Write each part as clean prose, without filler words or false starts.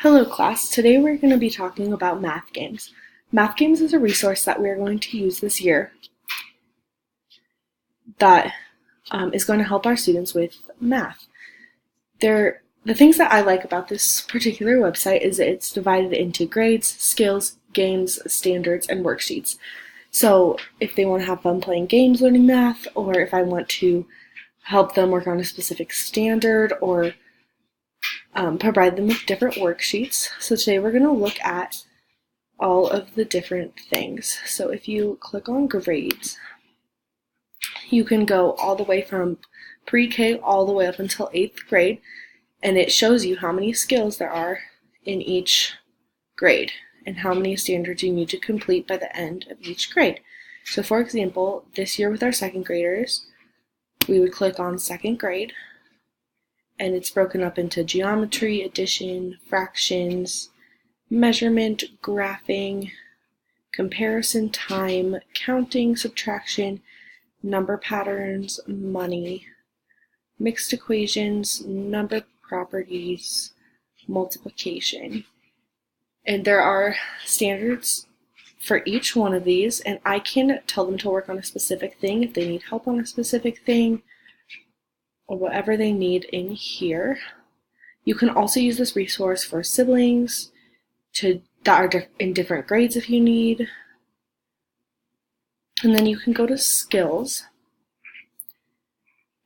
Hello class, today we're going to be talking about Math Games. Math Games is a resource that we're going to use this year that is going to help our students with math. The things that I like about this particular website is that it's divided into grades, skills, games, standards, and worksheets. So if they want to have fun playing games learning math, or if I want to help them work on a specific standard, or provide them with different worksheets. So today we're going to look at all of the different things. So if you click on grades, you can go all the way from pre-K all the way up until 8th grade, and it shows you how many skills there are in each grade and how many standards you need to complete by the end of each grade. So for example, this year with our second graders, we would click on second grade, and it's broken up into geometry, addition, fractions, measurement, graphing, comparison, time, counting, subtraction, number patterns, money, mixed equations, number properties, multiplication. And there are standards for each one of these, and I can tell them to work on a specific thing if they need help on a specific thing, or whatever they need in here. You can also use this resource for siblings that are in different grades if you need. And then you can go to skills,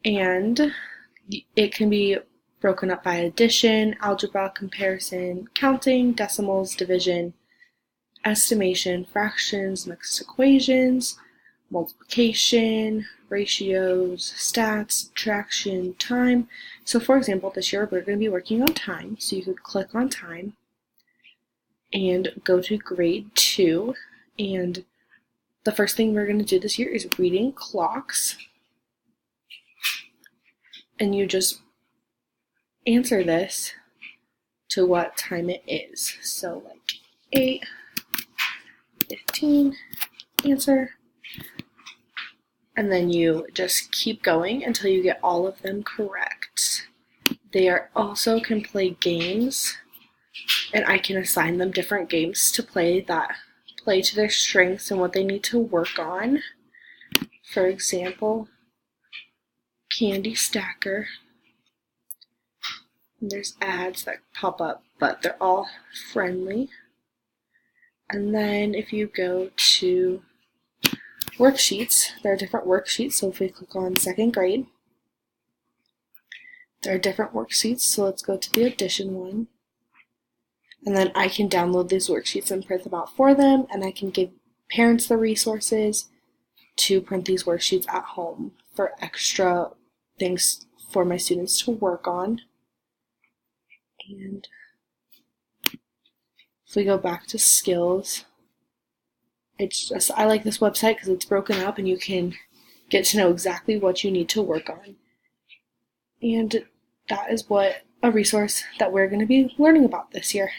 and it can be broken up by addition, algebra, comparison, counting, decimals, division, estimation, fractions, mixed equations, multiplication, ratios, stats, subtraction, time. So for example, this year we're going to be working on time. So you could click on time and go to grade 2. And the first thing we're going to do this year is reading clocks. And you just answer this to what time it is. So like 8:15, answer. And then you just keep going until you get all of them correct. They also can play games, and I can assign them different games to play that play to their strengths and what they need to work on. For example, Candy Stacker. And there's ads that pop up, but they're all friendly. And then if you go to worksheets, there are different worksheets. So if we click on second grade, there are different worksheets. So let's go to the addition one. And then I can download these worksheets and print them out for them. And I can give parents the resources to print these worksheets at home for extra things for my students to work on. And if we go back to skills, I like this website because it's broken up and you can get to know exactly what you need to work on. And that is what a resource that we're going to be learning about this year.